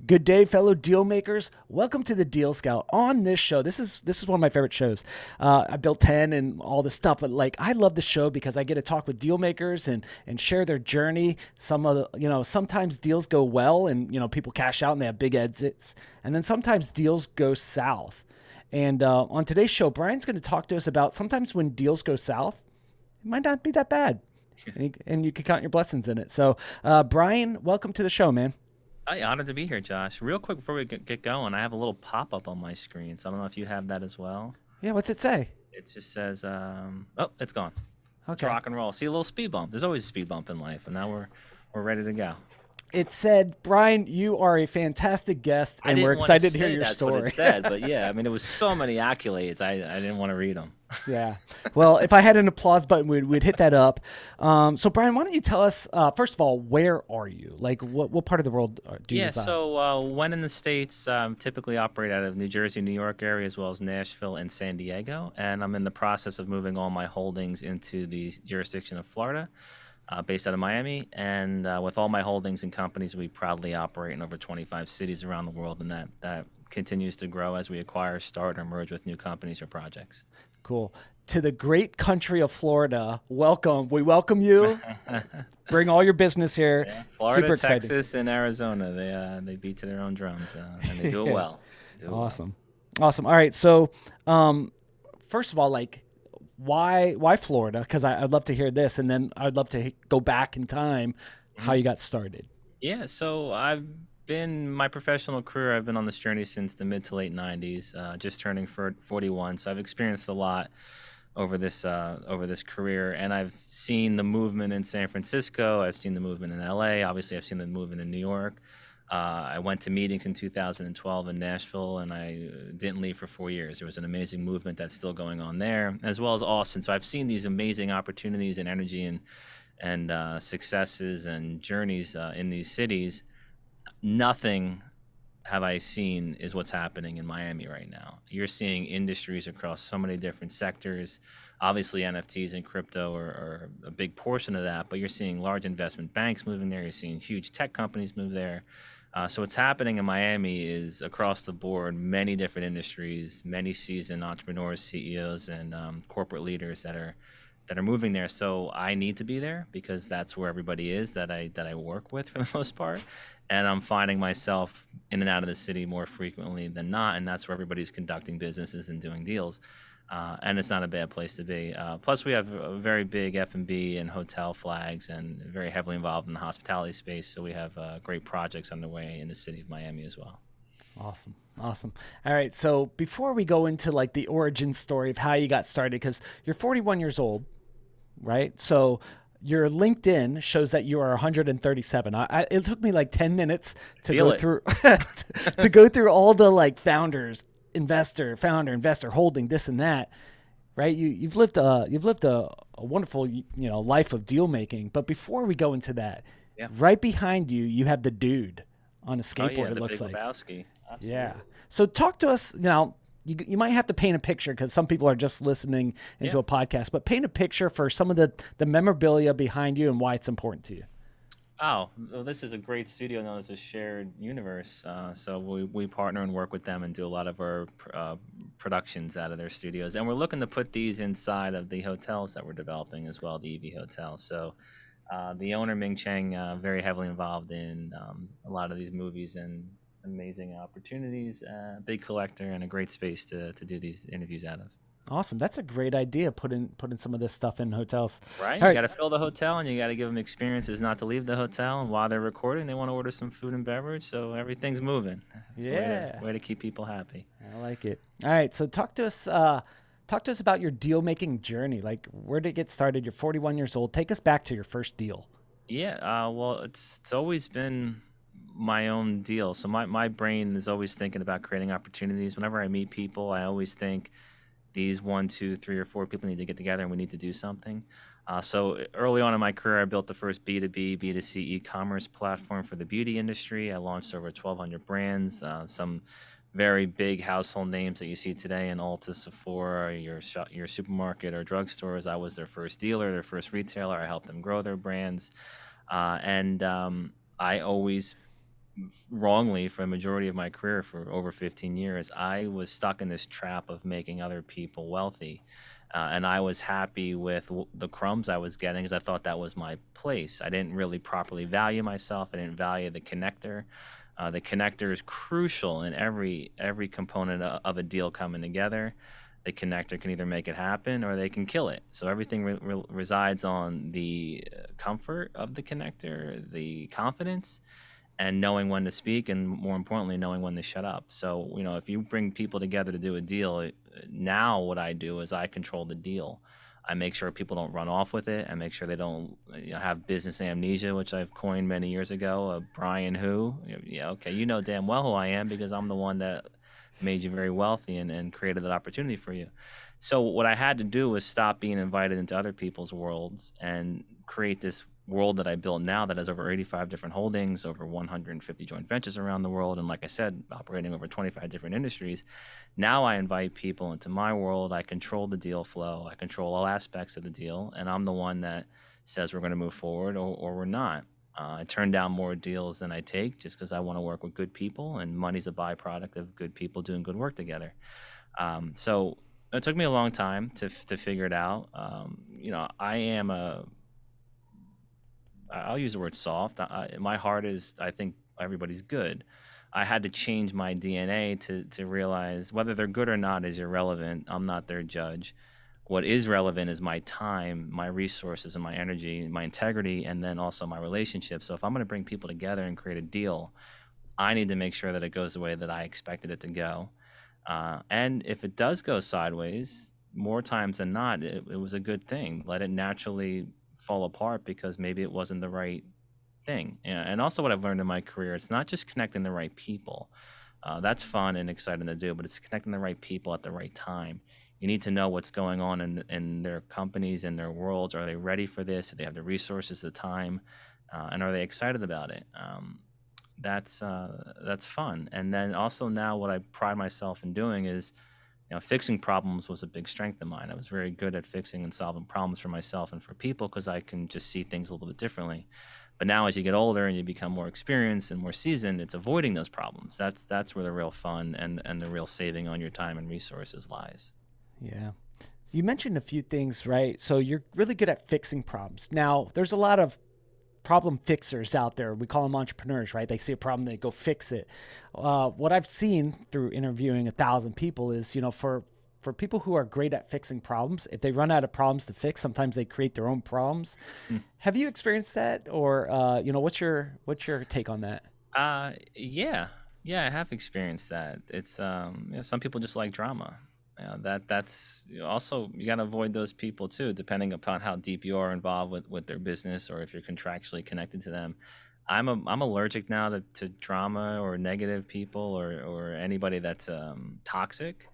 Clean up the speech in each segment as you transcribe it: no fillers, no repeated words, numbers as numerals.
Good day, fellow deal makers. Welcome to the Deal Scout. On this show, this is one of my favorite shows. I built 10 and all this stuff, but like I love the show because I get to talk with deal makers and share their journey. Some of the, sometimes deals go well and people cash out and they have big exits, and then sometimes deals go south. And on today's show, Brian's going to talk to us about sometimes when deals go south, it might not be that bad, and you can count your blessings in it. So, Brian, welcome to the show, man. Hi, honored to be here, Josh. Real quick before we get going, I have a little pop-up on my screen, so I don't know if you have that as well. Yeah, what's it say? It just says, oh, it's gone. It's Okay. rock and roll. See a little speed bump. There's always a speed bump in life, and now we're ready to go. It said, Brian, you are a fantastic guest, I and we're didn't want to excited to hear say your that's what it story. said, but yeah, I mean, it was so many accolades. I didn't want to read them. Yeah. Well, if I had an applause button, we'd hit that up. So, Brian, why don't you tell us, first of all, where are you? Like, what part of the world do you Yeah, reside? so when in the States, typically operate out of New Jersey, New York area, as well as Nashville and San Diego. And I'm in the process of moving all my holdings into the jurisdiction of Florida, based out of Miami. And with all my holdings and companies, we proudly operate in over 25 cities around the world. And that continues to grow as we acquire, start, or merge with new companies or projects. Cool. To the great country of Florida, welcome. We welcome you. Bring all your business here. Yeah, Florida, Super exciting. Texas, and Arizona, they beat to their own drums, and they do it Yeah. well. They do it well. Awesome. Awesome. All right. So, first of all, like, why Florida? Because I'd love to hear this, and then I'd love to go back in time, how Mhm. you got started. Yeah, so I've been my professional career. I've been on this journey since the mid to late '90s, just turning for 41. So I've experienced a lot over this career, and I've seen the movement in San Francisco. I've seen the movement in LA. Obviously, I've seen the movement in New York. I went to meetings in 2012 in Nashville, and I didn't leave for 4 years. There was an amazing movement that's still going on there, as well as Austin. So I've seen these amazing opportunities and energy and successes and journeys in these cities. Nothing have I seen is what's happening in Miami right now. You're seeing industries across so many different sectors. Obviously, NFTs and crypto are a big portion of that, but you're seeing large investment banks moving there. You're seeing huge tech companies move there. So what's happening in Miami is across the board, many different industries, many seasoned entrepreneurs, CEOs, and corporate leaders that are moving there. So I need to be there because that's where everybody is that I work with for the most part. And I'm finding myself in and out of the city more frequently than not, and that's where everybody's conducting businesses and doing deals. And it's not a bad place to be. Plus, we have a very big F&B and hotel flags, and very heavily involved in the hospitality space. So we have great projects underway in the city of Miami as well. Awesome. Awesome. All right. So before we go into like the origin story of how you got started, because you're 41 years old, right? So your LinkedIn shows that you are 137. It took me like 10 minutes to Feel go it. through to go through all the like founders, investor, founder, investor, holding this and that, right? You've lived a wonderful life of deal making. But before we go into that, Yeah. right behind you, you have the dude on a Oh yeah, skateboard. It the looks Big like. Lebowski. Yeah. Absolutely. So talk to us now. You might have to paint a picture because some people are just listening into Yeah. a podcast, but paint a picture for some of the memorabilia behind you and why it's important to you. Oh, well, this is a great studio known as a shared universe. So we partner and work with them and do a lot of our productions out of their studios. And we're looking to put these inside of the hotels that we're developing as well, the EV Hotel. So the owner, Ming Cheng, very heavily involved in a lot of these movies and amazing opportunities, big collector, and a great space to do these interviews out of. Awesome. That's a great idea. Putting some of this stuff in hotels. Right? All You right. got to fill the hotel and you got to give them experiences not to leave the hotel. And while they're recording, they want to order some food and beverage. So everything's moving. It's the way to Yeah. keep people happy. I like it. All right. So talk to us about your deal making journey. Like where did it get started? You're 41 years old. Take us back to your first deal. Yeah. Well, it's always been my own deal. So my brain is always thinking about creating opportunities. Whenever I meet people, I always think these one, two, three, or four people need to get together and we need to do something. So early on in my career, I built the first B2B, B2C e-commerce platform for the beauty industry. I launched over 1,200 brands, some very big household names that you see today in Ulta, Sephora, your supermarket or drugstores. I was their first dealer, their first retailer. I helped them grow their brands. And I always wrongly for the majority of my career for over 15 years, I was stuck in this trap of making other people wealthy. And I was happy with the crumbs I was getting because I thought that was my place. I didn't really properly value myself. I didn't value the connector. The connector is crucial in every component of a deal coming together. The connector can either make it happen or they can kill it. So everything resides on the comfort of the connector, the confidence, and knowing when to speak, and more importantly knowing when to shut up. So if you bring people together to do a deal, now what I do is I control the deal. I make sure people don't run off with it. I make sure they don't have business amnesia, which I've coined many years ago. Brian who, yeah, okay, damn well who I am because I'm the one that made you very wealthy and created that opportunity for you. So what I had to do was stop being invited into other people's worlds and create this world that I built now that has over 85 different holdings, over 150 joint ventures around the world, and like I said, operating over 25 different industries. Now I invite people into my world. I control the deal flow. I control all aspects of the deal, and I'm the one that says we're going to move forward or we're not. I turn down more deals than I take just because I want to work with good people, and money's a byproduct of good people doing good work together. So it took me a long time to figure it out. I am I'll use the word soft. My heart is, I think everybody's good. I had to change my DNA to realize whether they're good or not is irrelevant. I'm not their judge. What is relevant is my time, my resources, and my energy, my integrity, and then also my relationship. So if I'm going to bring people together and create a deal, I need to make sure that it goes the way that I expected it to go. And if it does go sideways, more times than not, it was a good thing. Let it naturally fall apart because maybe it wasn't the right thing. And also, what I've learned in my career, it's not just connecting the right people. That's fun and exciting to do, but it's connecting the right people at the right time. You need to know what's going on in their companies, in their worlds. Are they ready for this? Do they have the resources, the time, and are they excited about it? That's fun. And then also now, what I pride myself in doing is, fixing problems was a big strength of mine. I was very good at fixing and solving problems for myself and for people because I can just see things a little bit differently. But now, as you get older and you become more experienced and more seasoned, it's avoiding those problems. That's where the real fun and the real saving on your time and resources lies. Yeah. You mentioned a few things, right? So you're really good at fixing problems. Now, there's a lot of problem fixers out there. We call them entrepreneurs, right? They see a problem, they go fix it. What I've seen through interviewing 1,000 people is, for people who are great at fixing problems, if they run out of problems to fix, sometimes they create their own problems. Hmm. Have you experienced that, or what's your take on that? Yeah, yeah, I have experienced that. It's some people just like drama. That's also, you got to avoid those people too, depending upon how deep you are involved with their business or if you're contractually connected to them. I'm allergic now to drama or negative people or anybody that's toxic.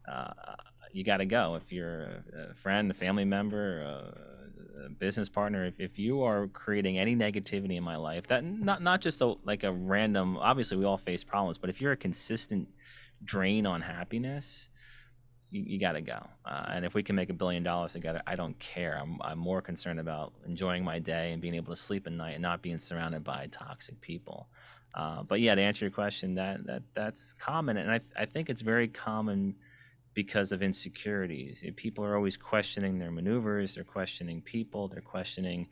Uh, you got to go if you're a friend, a family member, a business partner. If you are creating any negativity in my life, that not just like a random. Obviously, we all face problems, but if you're a consistent drain on happiness, you got to go. And if we can make $1 billion together, I don't care. I'm more concerned about enjoying my day and being able to sleep at night and not being surrounded by toxic people. But yeah, to answer your question, that's common, and I think it's very common because of insecurities. People are always questioning their maneuvers, they're questioning people, they're questioning,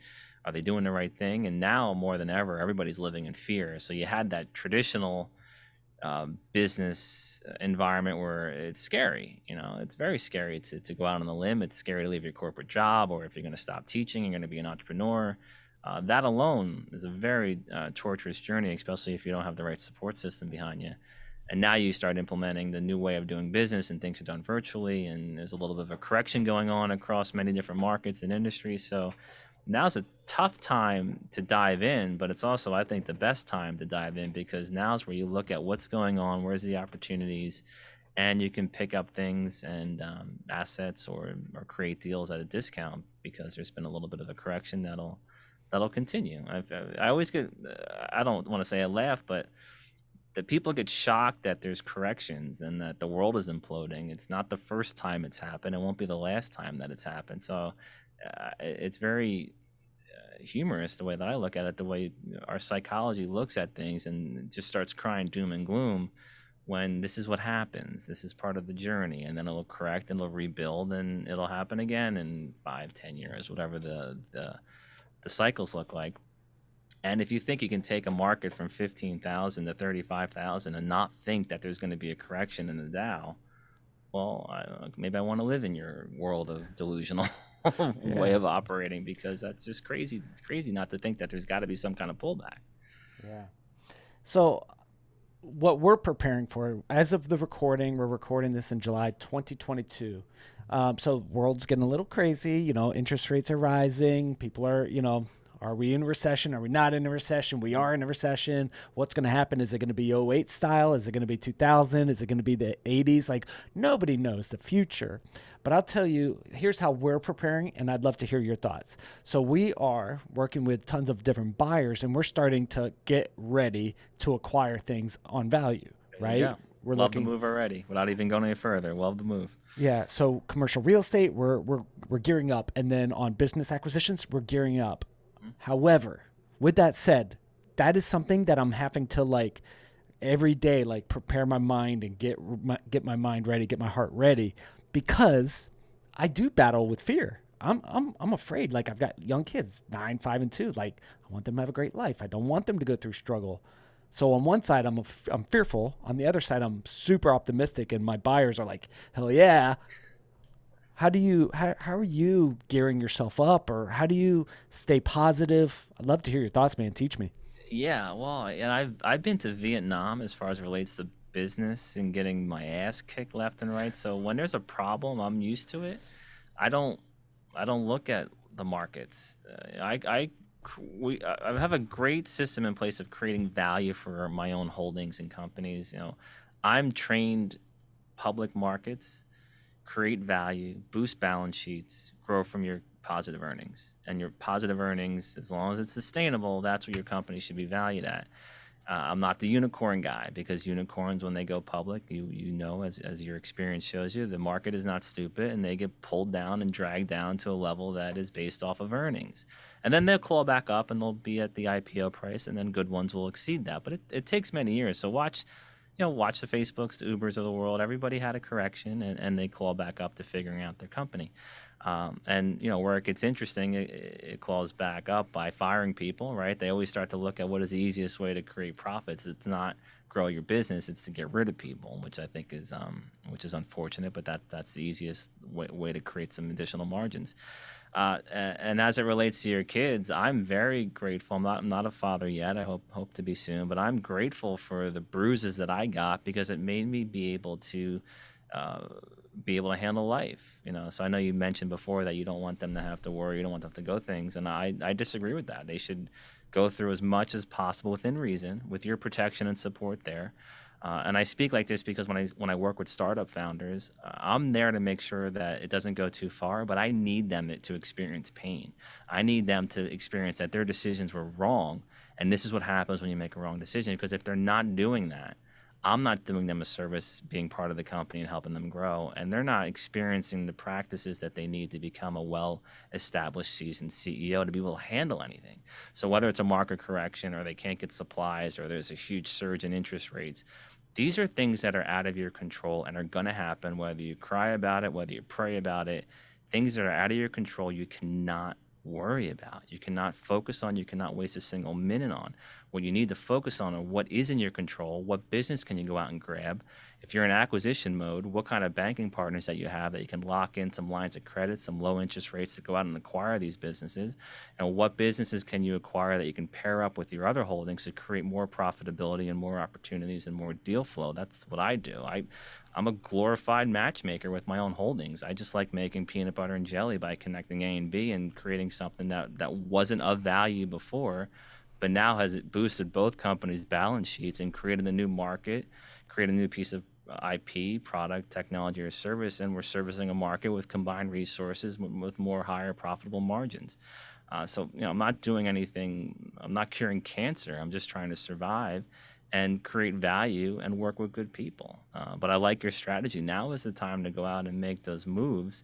are they doing the right thing? And now more than ever, everybody's living in fear. So you had that traditional business environment where it's scary. It's very scary to go out on the limb. It's scary to leave your corporate job, or if you're going to stop teaching, you're going to be an entrepreneur. That alone is a very torturous journey, especially if you don't have the right support system behind you. And now you start implementing the new way of doing business, and things are done virtually, and there's a little bit of a correction going on across many different markets and industries. So now's a tough time to dive in, but it's also, I think, the best time to dive in because now's where you look at what's going on, where's the opportunities, and you can pick up things and assets or create deals at a discount because there's been a little bit of a correction that'll continue. I always get, I don't want to say I laugh, but that people get shocked that there's corrections and that the world is imploding. It's not the first time it's happened. It won't be the last time that it's happened. So it's very humorous the way that I look at it, the way our psychology looks at things and just starts crying doom and gloom when this is what happens. This is part of the journey, and then it'll correct and it'll rebuild, and it'll happen again in 5, 10 years, whatever the cycles look like. And if you think you can take a market from 15,000 to 35,000 and not think that there's going to be a correction in the Dow, well, maybe I want to live in your world of delusional way Yeah. of operating, because that's just crazy. It's crazy not to think that there's got to be some kind of pullback. Yeah. So what we're preparing for, as of the recording, we're recording this in July 2022. So world's getting a little crazy. Interest rates are rising. People are, are we in a recession? Are we not in a recession? We are in a recession. What's going to happen? Is it going to be '08 style? Is it going to be 2000? Is it going to be the '80s? Like, nobody knows the future. But I'll tell you, here's how we're preparing, and I'd love to hear your thoughts. So we are working with tons of different buyers, and we're starting to get ready to acquire things on value, There you right? go. We're Love the looking, move already without even going any further. Love the move. yeah. So commercial real estate, we're gearing up, and then on business acquisitions, we're gearing up. Mhm. However, with that said, that is something that I'm having to like every day, like prepare my mind and get my mind ready, get my heart ready, because I do battle with fear. I'm afraid. Like, I've got young kids, 9, 5, and 2. Like, I want them to have a great life. I don't want them to go through struggle. So on one side, I'm fearful. On the other side, I'm super optimistic, and my buyers are like, hell yeah. How are you gearing yourself up, or how do you stay positive? I'd love to hear your thoughts, man. Teach me. Yeah, well, and I've been to Vietnam as far as relates to business and getting my ass kicked left and right. So when there's a problem, I'm used to it. I don't I don't look at the markets. I have a great system in place of creating value for my own holdings and companies. I'm trained public markets, create value, boost balance sheets, grow from your positive earnings. And your positive earnings, as long as it's sustainable, that's what your company should be valued at. I'm not the unicorn guy, because unicorns, when they go public, as your experience shows you, the market is not stupid, and they get pulled down and dragged down to a level that is based off of earnings. And then they'll claw back up and they'll be at the IPO price, and then good ones will exceed that. But it takes many years. So watch the Facebooks, the Ubers of the world. Everybody had a correction, and they claw back up to figuring out their company. And where it gets interesting, it claws back up by firing people, right? They always start to look at what is the easiest way to create profits. It's not grow your business; it's to get rid of people, which I think is unfortunate. But that's the easiest way to create some additional margins. And as it relates to your kids, I'm very grateful. I'm not a father yet. I hope to be soon, but I'm grateful for the bruises that I got, because it made me uh, be able to handle life. So I know you mentioned before that you don't want them to have to worry, you don't want them to go things, and I disagree with that. They should go through as much as possible within reason, with your protection and support there. And I speak like this because when I work with startup founders, I'm there to make sure that it doesn't go too far, but I need them to experience pain. I need them to experience that their decisions were wrong, and this is what happens when you make a wrong decision. Because if they're not doing that, I'm not doing them a service being part of the company and helping them grow, and they're not experiencing the practices that they need to become a well-established, seasoned CEO to be able to handle anything. So whether it's a market correction, or they can't get supplies, or there's a huge surge in interest rates, these are things that are out of your control and are going to happen, whether you cry about it, whether you pray about it. Things that are out of your control, you cannot worry about. You cannot focus on, you cannot waste a single minute on. What you need to focus on are what is in your control. What business can you go out and grab? If you're in acquisition mode, what kind of banking partners that you have that you can lock in some lines of credit, some low interest rates to go out and acquire these businesses? And what businesses can you acquire that you can pair up with your other holdings to create more profitability and more opportunities and more deal flow? That's what I do. I'm a glorified matchmaker with my own holdings. I just like making peanut butter and jelly by connecting A and B and creating something that wasn't of value before, but now has it boosted both companies' balance sheets and created a new market, created a new piece of IP, product, technology, or service, and we're servicing a market with combined resources with more higher profitable margins. So, I'm not doing anything. I'm not curing cancer. I'm just trying to survive and create value and work with good people. But I like your strategy. Now is the time to go out and make those moves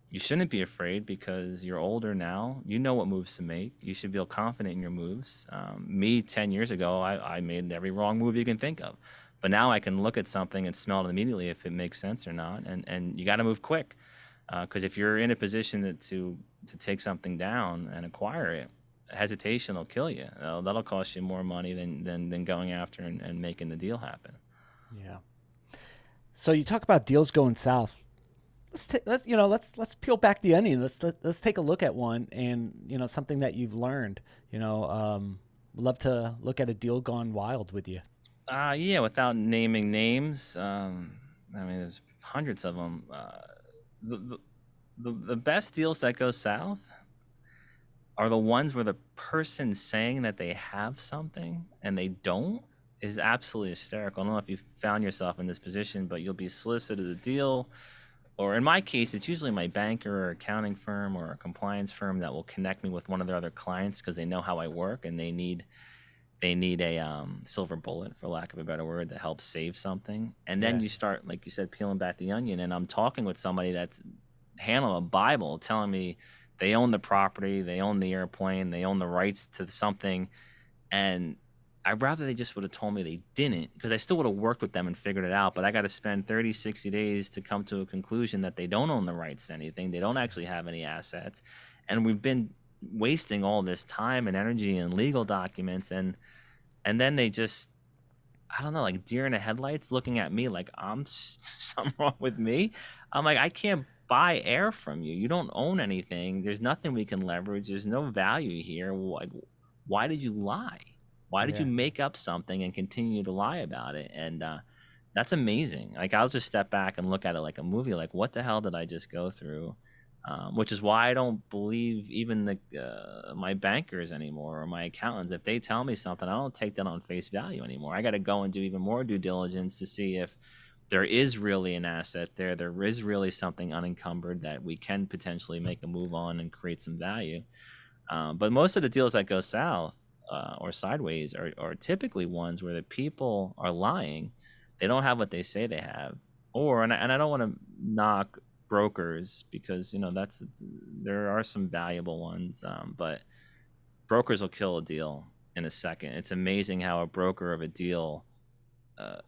You shouldn't be afraid because you're older now. You know what moves to make. You should feel confident in your moves. Me, 10 years ago, I made every wrong move you can think of. But now I can look at something and smell it immediately if it makes sense or not. And you got to move quick. Because if you're in a position to take something down and acquire it, hesitation will kill you. That'll cost you more money than going after and making the deal happen. Yeah. So you talk about deals going south. Let's peel back the onion. Let's take a look at one, and something that you've learned. Love to look at a deal gone wild with you. Yeah, without naming names, I mean, there's hundreds of them. The, the the best deals that go south are the ones where the person saying that they have something and they don't is absolutely hysterical. I don't know if you've found yourself in this position, but you'll be solicited a deal, or in my case, it's usually my banker or accounting firm or a compliance firm that will connect me with one of their other clients because they know how I work and they need a silver bullet, for lack of a better word, that helps save something. And then Yeah. you start, like you said, peeling back the onion. And I'm talking with somebody that's handling a Bible, telling me they own the property, they own the airplane, they own the rights to something. And I'd rather they just would have told me they didn't, because I still would have worked with them and figured it out. But I got to spend 30, 60 days to come to a conclusion that they don't own the rights to anything. They don't actually have any assets. And we've been wasting all this time and energy and legal documents, and then they just, I don't know, like deer in the headlights, looking at me like I'm something wrong with me. I'm like, I can't buy air from you. You don't own anything. There's nothing we can leverage. There's no value here. Why did you lie? Why did you Yeah. make up something and continue to lie about it? And that's amazing. Like, I'll just step back and look at it like a movie. Like, what the hell did I just go through? Which is why I don't believe even my bankers anymore or my accountants. If they tell me something, I don't take that on face value anymore. I got to go and do even more due diligence to see if there is really an asset there. There is really something unencumbered that we can potentially make a move on and create some value. But most of the deals that go south or sideways are typically ones where the people are lying. They don't have what they say they have. And I don't want to knock brokers, because there are some valuable ones, but brokers will kill a deal in a second. It's amazing how a broker of a deal,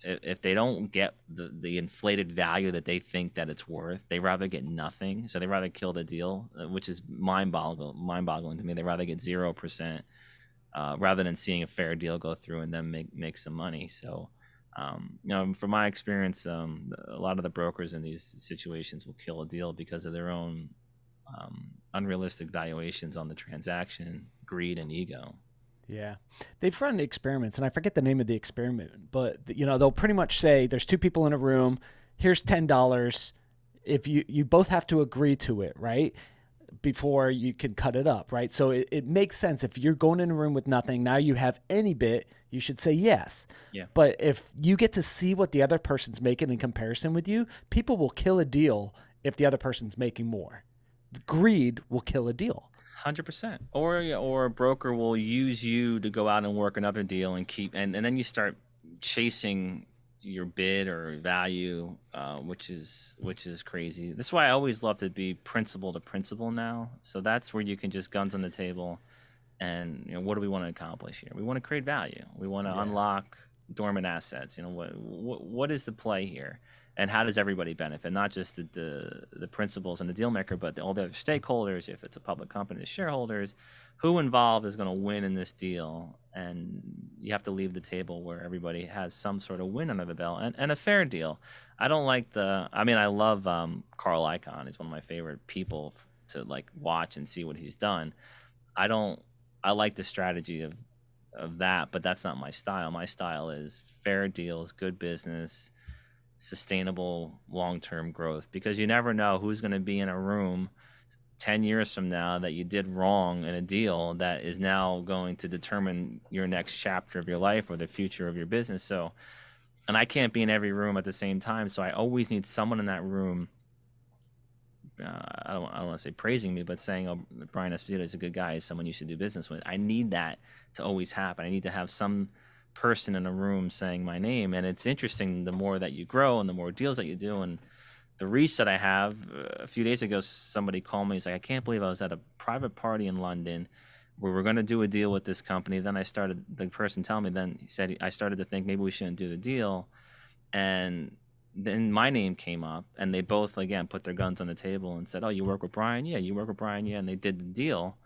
if they don't get the inflated value that they think that it's worth, they rather get nothing. So they rather kill the deal, which is mind-boggling to me. They rather get 0%, rather than seeing a fair deal go through and then make some money. So, from my experience, a lot of the brokers in these situations will kill a deal because of their own unrealistic valuations on the transaction, greed, and ego. Yeah. They've run experiments, and I forget the name of the experiment, but they'll pretty much say there's two people in a room. Here's $10. If you both have to agree to it, right? Before you can cut it up, right? So it makes sense. If you're going in a room with nothing, now you have any bit, you should say yes. Yeah. But if you get to see what the other person's making in comparison with you, people will kill a deal if the other person's making more. Greed will kill a deal. 100%. Or a broker will use you to go out and work another deal and and then you start chasing your bid or value, which is crazy. That's why I always love to be principal to principal now. So that's where you can just guns on the table, and what do we want to accomplish here? We want to create value. We want to Yeah. unlock dormant assets. What is the play here, and how does everybody benefit? Not just the principals and the deal maker, but all the other stakeholders. If it's a public company, the shareholders, who involved is going to win in this deal, and you have to leave the table where everybody has some sort of win under the belt, and a fair deal. I don't like I mean, I love Carl Icahn. He's one of my favorite people to like watch and see what he's done. I don't. I like the strategy of that, but that's not my style. My style is fair deals, good business, sustainable long-term growth, because you never know who's going to be in a room 10 years from now that you did wrong in a deal that is now going to determine your next chapter of your life or the future of your business. So, and I can't be in every room at the same time, so I always need someone in that room. I don't want to say praising me, but saying, "Oh, Brian Esposito is a good guy. He's someone you should do business with." I need that to always happen. I need to have some person in a room saying my name. And it's interesting, the more that you grow and the more deals that you do, and the reach that I have. A few days ago, somebody called me. He's like, I can't believe I was at a private party in London where we're going to do a deal with this company. Then the person telling me, then he said, I started to think maybe we shouldn't do the deal. And then my name came up, and they both, again, put their guns on the table and said, oh, you work with Brian? Yeah, you work with Brian? Yeah. And they did the deal.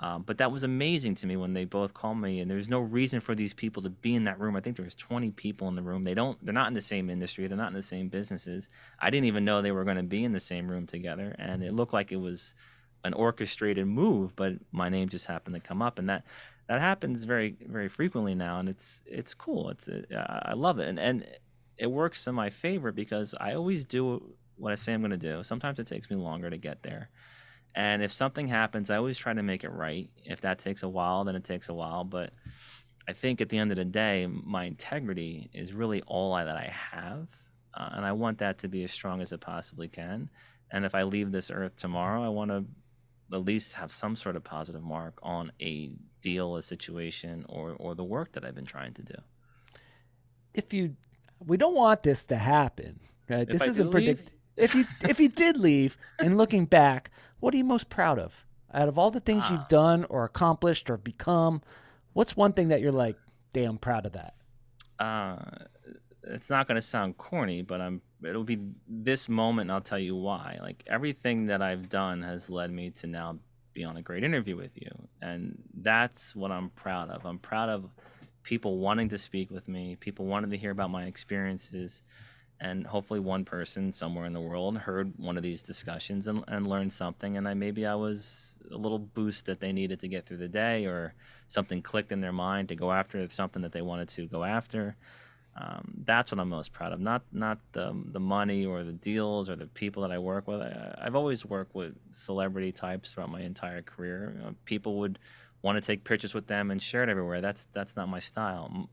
But that was amazing to me when they both called me, and there's no reason for these people to be in that room. I think there was 20 people in the room. They're not in the same industry. They're not in the same businesses. I didn't even know they were going to be in the same room together. And it looked like it was an orchestrated move, but my name just happened to come up. And that happens very, very frequently now. And it's cool. I love it. And it works in my favor because I always do what I say I'm going to do. Sometimes it takes me longer to get there. And if something happens, I always try to make it right. If that takes a while, then it takes a while. But I think at the end of the day, my integrity is really that I have. And I want that to be as strong as it possibly can. And if I leave this earth tomorrow, I want to at least have some sort of positive mark on a deal, a situation, or the work that I've been trying to do. We don't want this to happen, right? If This I do isn't leave, predict. If you did leave and looking back, what are you most proud of? Out of all the things you've ah, done or accomplished or become, what's one thing that you're like, damn proud of that? uh, it's not going to sound corny, but it'll be this moment, and I'll tell you why. Like, everything that I've done has led me to now be on a great interview with you, and that's what I'm proud of. I'm proud of people wanting to speak with me, people wanting to hear about my experiences, and hopefully one person somewhere in the world heard one of these discussions and learned something, and maybe I was a little boost that they needed to get through the day, or something clicked in their mind to go after something that they wanted to go after. That's what I'm most proud of. Not the money or the deals or the people that I work with. I've always worked with celebrity types throughout my entire career. People would want to take pictures with them and share it everywhere. That's not my style.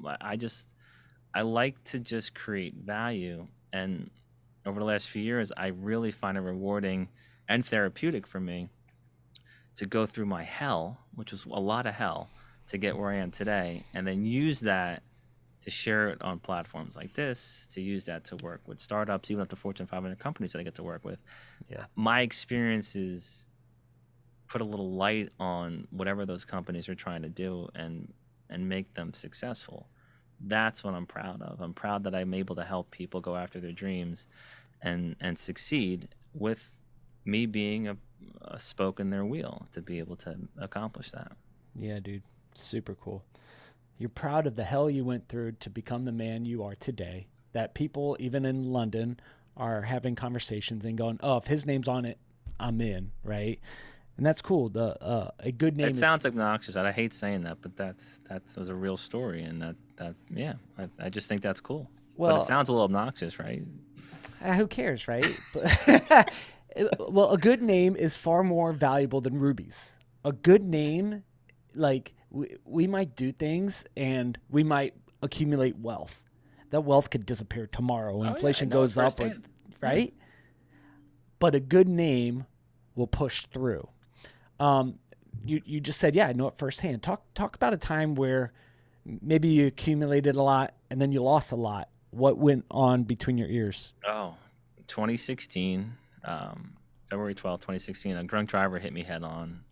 I like to just create value. And over the last few years, I really find it rewarding and therapeutic for me to go through my hell, which was a lot of hell, to get where I am today, and then use that to share it on platforms like this, to use that to work with startups, even at the Fortune 500 companies that I get to work with. Yeah. My experiences put a little light on whatever those companies are trying to do and make them successful. That's what I'm proud of. I'm proud that I'm able to help people go after their dreams and succeed with me being a spoke in their wheel to be able to accomplish that. Yeah, dude. Super cool. You're proud of the hell you went through to become the man you are today. That people, even in London, are having conversations and going, "Oh, if his name's on it, I'm in." Right, and that's cool. The a good name It is sounds obnoxious. I hate saying that, but that was a real story, and that yeah, I just think that's cool. But it well, sounds a little obnoxious, right? who cares, right? But well, a good name is far more valuable than rubies. A good name, like we might do things and we might accumulate wealth. That wealth could disappear tomorrow. Oh yeah, I Inflation know it goes up, or firsthand. Yeah. right? But a good name will push through. Um, you just said, yeah, I know it firsthand. Talk about a time where maybe you accumulated a lot and then you lost a lot. What went on between your ears? Oh, 2016, um, February 12th, 2016, a drunk driver hit me head on.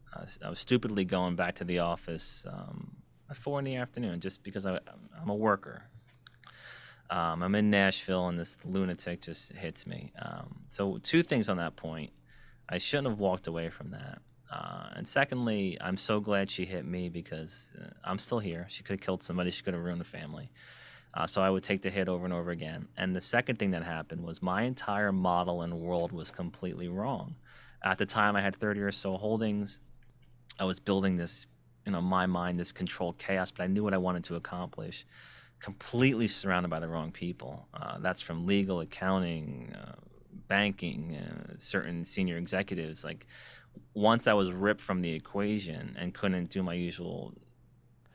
I was stupidly going back to the office at 4 in the afternoon just because I'm a worker. I'm in Nashville, and this lunatic just hits me. So two things on that point. I shouldn't have walked away from that. And secondly, I'm so glad she hit me because I'm still here. She could have killed somebody. She could have ruined a family. So I would take the hit over and over again. And the second thing that happened was my entire model and world was completely wrong. At the time, I had 30 or so holdings. I was building this, my mind, this controlled chaos, but I knew what I wanted to accomplish. Completely surrounded by the wrong people. That's from legal, accounting, banking, certain senior executives. Like, once I was ripped from the equation and couldn't do my usual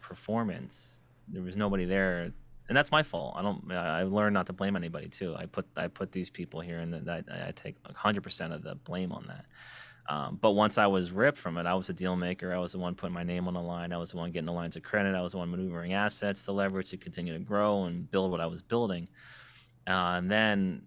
performance, there was nobody there, and that's my fault. I learned not to blame anybody too. I put these people here, and I take 100% of the blame on that. But once I was ripped from it, I was a deal maker. I was the one putting my name on the line. I was the one getting the lines of credit. I was the one maneuvering assets to leverage to continue to grow and build what I was building. And then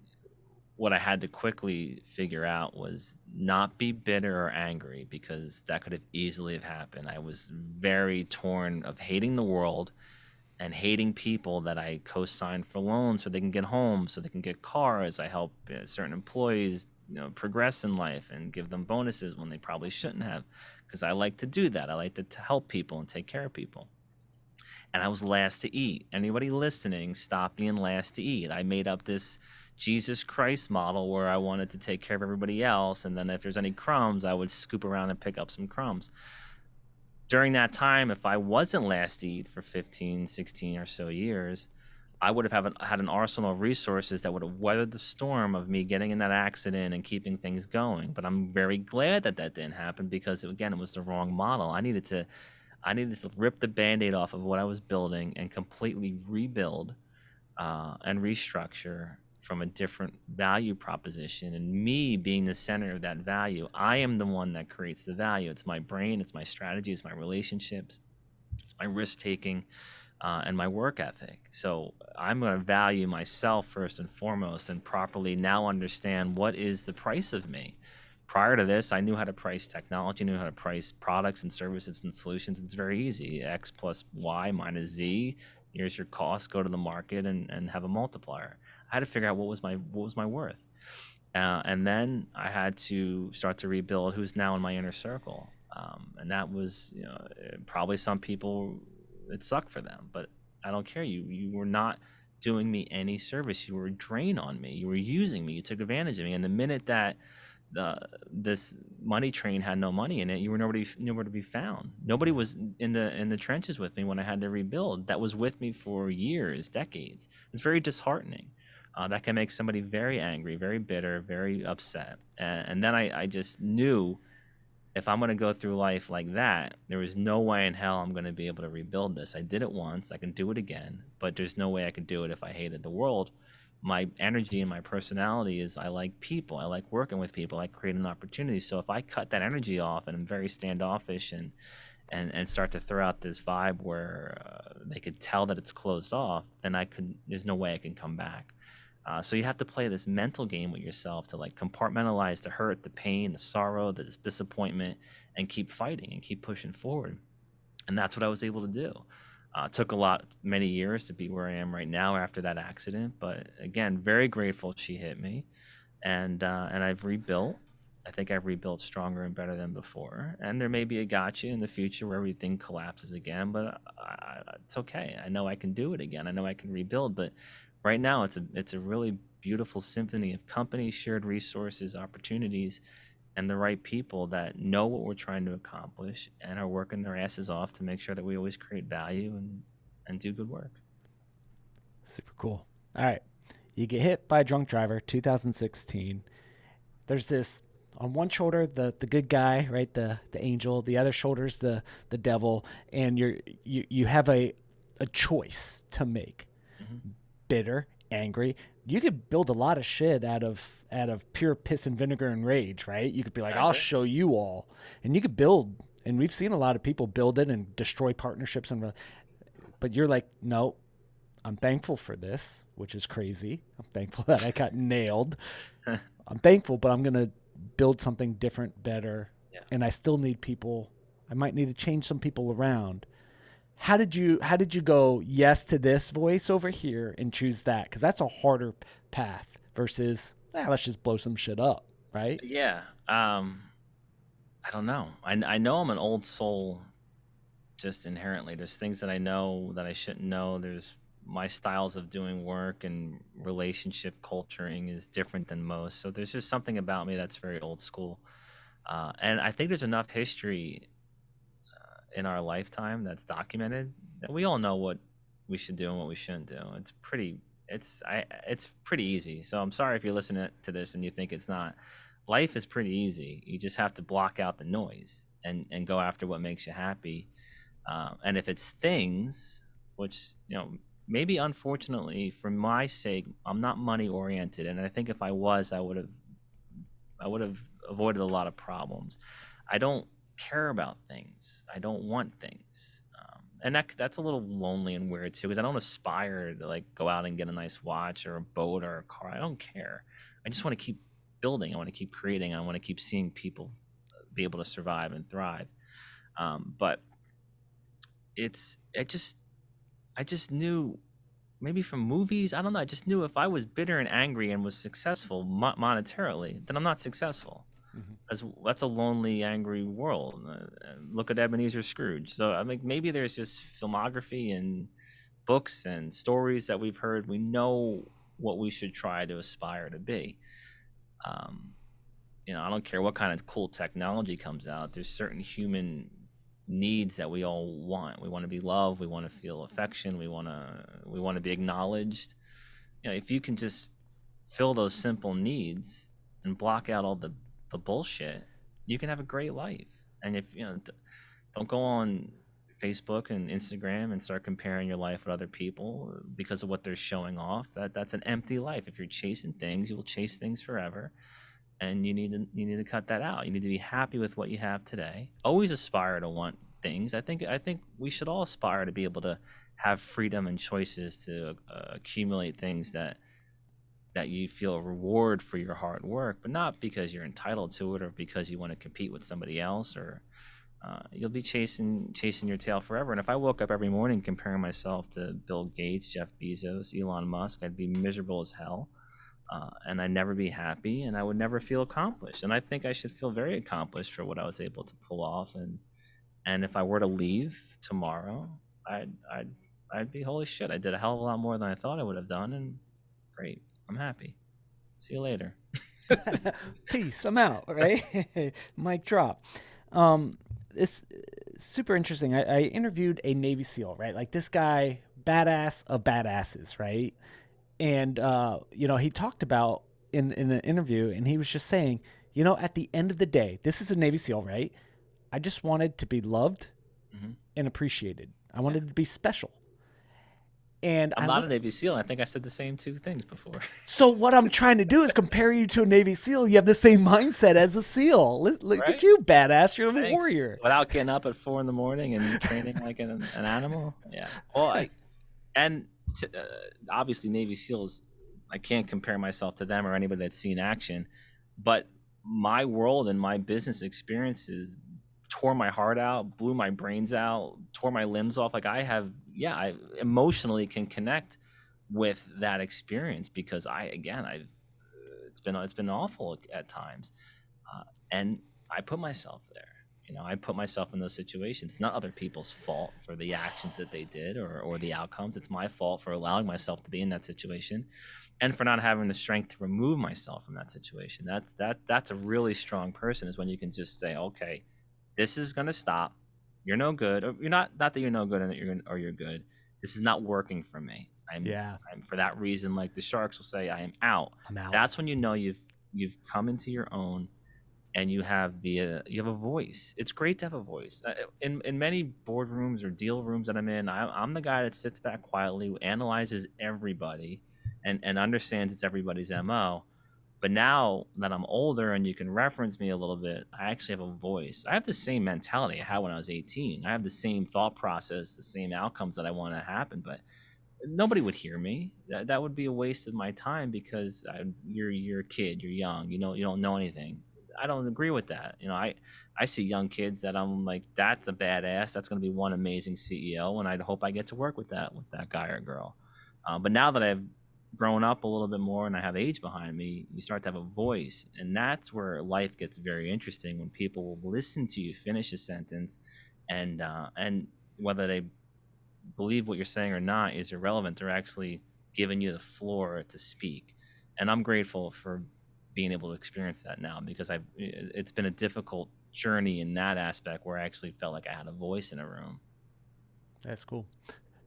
what I had to quickly figure out was not be bitter or angry, because that could have easily have happened. I was very torn of hating the world and hating people that I co-signed for loans so they can get homes, so they can get cars. I help certain employees, progress in life and give them bonuses when they probably shouldn't have, because I like to do that. I like to help people and take care of people. And I was last to eat. Anybody listening, stop being last to eat. I made up this Jesus Christ model where I wanted to take care of everybody else, and then if there's any crumbs, I would scoop around and pick up some crumbs. During that time, if I wasn't last to eat for 15, 16 or so years, I would have had an arsenal of resources that would have weathered the storm of me getting in that accident and keeping things going. But I'm very glad that that didn't happen, because again, it was the wrong model. I needed to rip the band-aid off of what I was building and completely rebuild and restructure from a different value proposition. And me being the center of that value, I am the one that creates the value. It's my brain, it's my strategy, it's my relationships, it's my risk taking, and my work ethic. So I'm going to value myself first and foremost, and properly now understand what is the price of me. Prior to this, I knew how to price technology, knew how to price products and services and solutions. It's very easy. X plus Y minus Z. Here's your cost. Go to the market and have a multiplier. I had to figure out what was my worth. And then I had to start to rebuild who's now in my inner circle. And that was, probably some people, it sucked for them, but I don't care. You were not doing me any service. You were a drain on me. You were using me. You took advantage of me. And the minute that this money train had no money in it, you were nowhere to be found. Nobody was in the trenches with me when I had to rebuild. That was with me for years, decades. It's very disheartening. That can make somebody very angry, very bitter, very upset. And then I just knew, if I'm going to go through life like that, there was no way in hell I'm going to be able to rebuild this. I did it once, I can do it again, but there's no way I could do it if I hated the world. My energy and my personality is, I like people, I like working with people, I like creating opportunities. So if I cut that energy off and I'm very standoffish and start to throw out this vibe where they could tell that it's closed off, then there's no way I can come back. So you have to play this mental game with yourself to like compartmentalize the hurt, the pain, the sorrow, the disappointment, and keep fighting and keep pushing forward. And that's what I was able to do. It took many years to be where I am right now after that accident. But again, very grateful she hit me, and I've rebuilt. I think I've rebuilt stronger and better than before. And there may be a gotcha in the future where everything collapses again, but it's okay. I know I can do it again. I know I can rebuild. But right now, it's a really beautiful symphony of companies, shared resources, opportunities, and the right people that know what we're trying to accomplish and are working their asses off to make sure that we always create value and do good work. Super cool. All right. You get hit by a drunk driver, 2016. There's this on one shoulder, the good guy, right? The angel. The other shoulder's the devil. And you have a choice to make. Mm-hmm. Bitter, angry. You could build a lot of shit out of pure piss and vinegar and rage, right? You could be like, I I'll agree. show you all. And you could build, and we've seen a lot of people build it and destroy partnerships but you're like, no, I'm thankful for this, which is crazy. I'm thankful that I got nailed. I'm thankful, but I'm going to build something different, better. Yeah. And I still need people. I might need to change some people around. How did you go yes to this voice over here and choose that? Because that's a harder path versus let's just blow some shit up, right? Yeah. I don't know. I know I'm an old soul just inherently. There's things that I know that I shouldn't know. There's my styles of doing work and relationship culturing is different than most. So there's just something about me that's very old school. And I think there's enough history in our lifetime that's documented that we all know what we should do and what we shouldn't do. It's pretty easy. So I'm sorry if you're listening to this and you think it's not. Life is pretty easy. You just have to block out the noise and go after what makes you happy. And if it's things, which maybe unfortunately for my sake, I'm not money oriented, and I think if I was, I would have avoided a lot of problems. I don't care about things. I don't want things. And that's a little lonely and weird too, because I don't aspire to like go out and get a nice watch or a boat or a car. I don't care. I just want to keep building. I want to keep creating. I want to keep seeing people be able to survive and thrive. But I just knew, maybe from movies, I don't know. I just knew if I was bitter and angry and was successful monetarily, then I'm not successful. Hmm. That's a lonely, angry world. Look at Ebenezer Scrooge. So I mean, maybe there's just filmography and books and stories that we've heard. We know what we should try to aspire to be. Um, I don't care what kind of cool technology comes out. There's certain human needs that we all want. We want to be loved. We want to feel affection. We want to be acknowledged. If you can just fill those simple needs and block out all the bullshit, you can have a great life. And if don't go on Facebook and Instagram and start comparing your life with other people because of what they're showing off. That's an empty life. If you're chasing things, you will chase things forever, and you need to cut that out. You need to be happy with what you have today. Always aspire to want things. I think we should all aspire to be able to have freedom and choices to accumulate things that you feel a reward for your hard work, but not because you're entitled to it or because you want to compete with somebody else, or you'll be chasing your tail forever. And if I woke up every morning comparing myself to Bill Gates, Jeff Bezos, Elon Musk, I'd be miserable as hell, and I'd never be happy, and I would never feel accomplished. And I think I should feel very accomplished for what I was able to pull off. And if I were to leave tomorrow, I'd I'd I'd be, holy shit, I did a hell of a lot more than I thought I would have done, and great, I'm happy. See you later. Peace. I'm out. Right. Mic drop. Um, it's super interesting. I interviewed a Navy SEAL. Right. Like this guy, badass of badasses. Right. And he talked about in an interview, and he was just saying, at the end of the day, this is a Navy SEAL, right? I just wanted to be loved Hmm. and appreciated. I Yeah. wanted to be special. And I'm I not look. a Navy SEAL. I think I said the same two things before. So what I'm trying to do is compare you to a Navy SEAL. You have the same mindset as a SEAL. Look at Right? you, badass. You're a Thanks. warrior. Without getting up at 4 in the morning and training like an animal. Yeah. Well, and obviously Navy SEALs, I can't compare myself to them or anybody that's seen action, but my world and my business experiences tore my heart out, blew my brains out, tore my limbs off. Like I emotionally can connect with that experience because it's been awful at times, and I put myself there. I put myself in those situations. It's not other people's fault for the actions that they did or the outcomes. It's my fault for allowing myself to be in that situation, and for not having the strength to remove myself from that situation. That's a really strong person, is when you can just say, okay, this is gonna stop. You're no good. Or you're not that you're no good and that you're good. This is not working for me. Yeah, I'm for that reason, like the sharks will say, I am out. I'm out. That's when you know you've come into your own, and you have a voice. It's great to have a voice. In many boardrooms or deal rooms that I'm in, I'm the guy that sits back quietly, analyzes everybody, and understands it's everybody's mo. But now that I'm older and you can reference me a little bit, I actually have a voice. I have the same mentality I had when I was 18. I have the same thought process, the same outcomes that I want to happen, but nobody would hear me. That would be a waste of my time, because you're a kid, you're young, you don't know anything. I don't agree with that. I see young kids that I'm like, that's a badass. That's going to be one amazing CEO, and I hope I get to work with that guy or girl. But now that I've grown up a little bit more and I have age behind me, you start to have a voice, and that's where life gets very interesting, when people will listen to you finish a sentence, and whether they believe what you're saying or not is irrelevant. They're actually giving you the floor to speak, and I'm grateful for being able to experience that now, because it's been a difficult journey in that aspect, where I actually felt like I had a voice in a room. That's cool.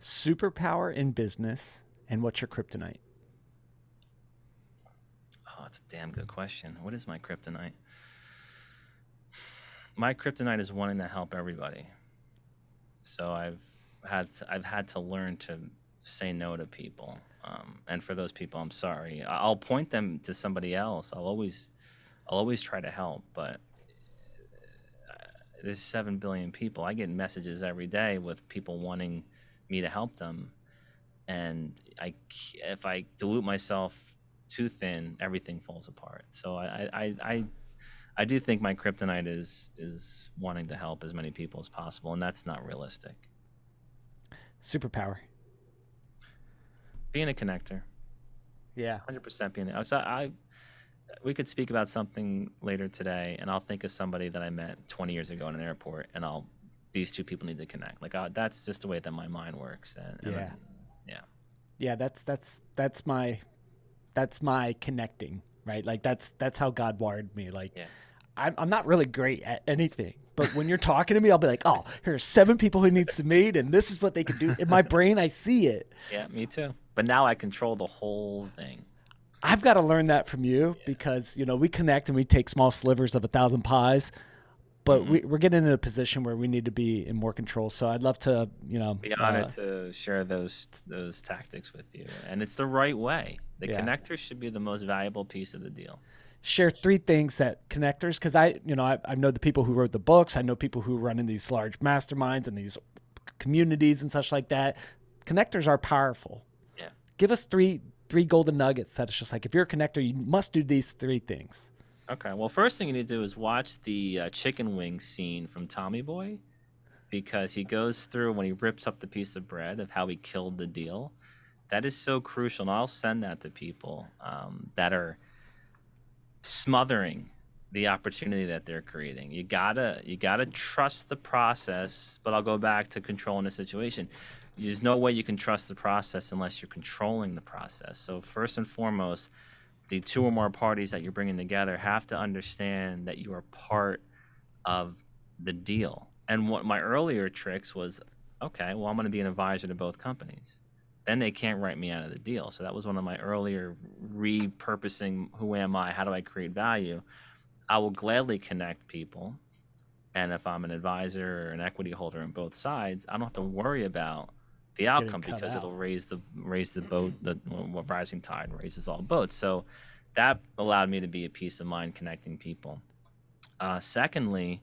Superpower in business, and what's your kryptonite? Oh, that's a damn good question. What is my kryptonite? My kryptonite is wanting to help everybody. So I've had to learn to say no to people, and for those people, I'm sorry. I'll point them to somebody else. I'll always try to help, but there's 7 billion people. I get messages every day with people wanting me to help them, and if I dilute myself too thin, everything falls apart. So I do think my kryptonite is wanting to help as many people as possible, and that's not realistic. Superpower. Being a connector, Yeah. 100% being. We could speak about something later today, and I'll think of somebody that I met 20 years ago in an airport, and these two people need to connect. Like that's just the way that my mind works, and Yeah. yeah, Yeah. That's my connecting, right? Like that's how God wired me. Like yeah, I'm not really great at anything, but when you're talking to me, I'll be like, oh, here's 7 people who needs to meet, and this is what they could do. In my brain, I see it. yeah, me too. But now I control the whole thing. I've got to learn that from you Yeah. because, we connect and we take small slivers of 1,000 pies, but Mm-mm. we're getting in a position where we need to be in more control. So I'd love to, Be honored to share those tactics with you, and it's the right way. The yeah, connector should be the most valuable piece of the deal. share 3 things that connectors, because I know the people who wrote the books. I know people who run in these large masterminds and these communities and such like that. Connectors are powerful. Yeah. Give us three golden nuggets that it's just like, if you're a connector, you must do these 3 things. Okay. Well, first thing you need to do is watch the chicken wing scene from Tommy Boy, because he goes through when he rips up the piece of bread of how he killed the deal. That is so crucial, and I'll send that to people that are smothering the opportunity that they're creating. You gotta trust the process, but I'll go back to controlling the situation. There's no way you can trust the process unless you're controlling the process. So first and foremost, the 2 or more parties that you're bringing together have to understand that you are part of the deal. And what my earlier tricks was, okay, well, I'm going to be an advisor to both companies. Then they can't write me out of the deal. So that was one of my earlier repurposing. Who am I? How do I create value? I will gladly connect people. And if I'm an advisor or an equity holder on both sides, I don't have to worry about the Getting outcome, cut because out. it'll raise the boat. The rising tide raises all boats. So that allowed me to be a peace of mind connecting people. Secondly,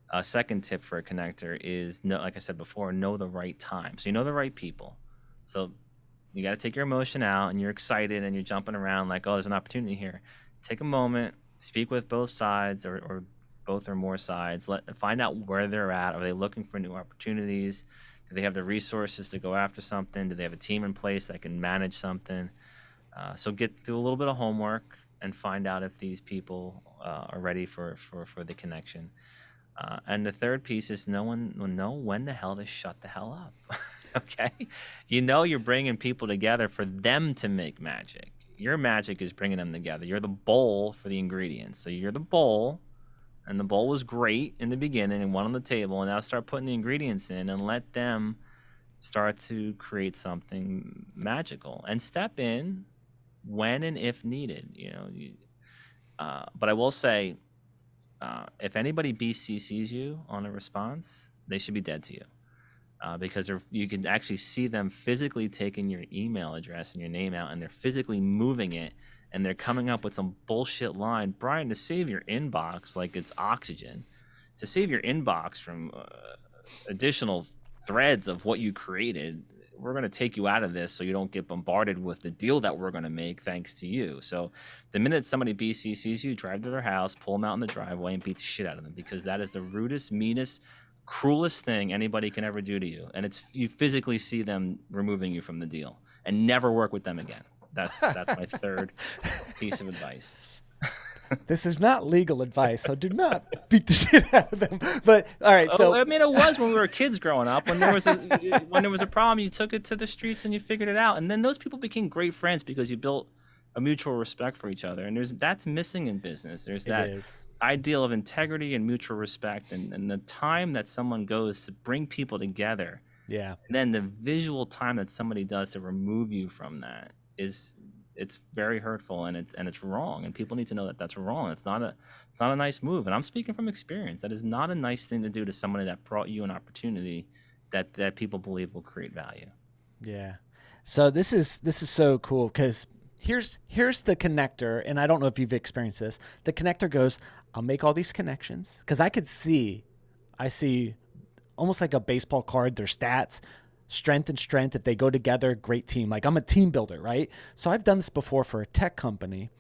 a second tip for a connector is, like I said before, know the right time. So you know the right people. So you got to take your emotion out, and you're excited and you're jumping around like, oh, there's an opportunity here. Take a moment, speak with both sides, or both or more sides. Find out where they're at. Are they looking for new opportunities? Do they have the resources to go after something? Do they have a team in place that can manage something? So do a little bit of homework and find out if these people are ready for the connection. And the third piece is know when the hell to shut the hell up. Okay? You're bringing people together for them to make magic. Your magic is bringing them together. You're the bowl for the ingredients. So you're the bowl, and the bowl was great in the beginning and one on the table, and now start putting the ingredients in and let them start to create something magical, and step in when and if needed. But I will say, if anybody BCCs you on a response, they should be dead to you, because you can actually see them physically taking your email address and your name out, and they're physically moving it, and they're coming up with some bullshit line. Brian, to save your inbox like it's oxygen, to save your inbox from additional threads of what you created, we're going to take you out of this so you don't get bombarded with the deal that we're going to make thanks to you. So the minute somebody BCCs you, drive to their house, pull them out in the driveway, and beat the shit out of them, because that is the rudest, meanest, cruelest thing anybody can ever do to you. And you physically see them removing you from the deal, and never work with them again. That's my third piece of advice. This is not legal advice, so do not beat the shit out of them. But all right, Oh, so I mean, it was when we were kids growing up. When there was a problem, you took it to the streets and you figured it out. And then those people became great friends because you built a mutual respect for each other. And that's missing in business. There's it that is. ideal of integrity and mutual respect, and the time that someone goes to bring people together, Yeah. and then the visual time that somebody does to remove you from that it's very hurtful, and it's wrong, and people need to know that that's wrong. It's not a nice move, and I'm speaking from experience. That is not a nice thing to do to somebody that brought you an opportunity that people believe will create value. Yeah. So this is so cool because here's the connector, and I don't know if you've experienced this. The connector goes, I'll make all these connections because I could see I see almost like a baseball card, their stats, strength and strength. If they go together, great team. Like I'm a team builder, right? So I've done this before for a tech company.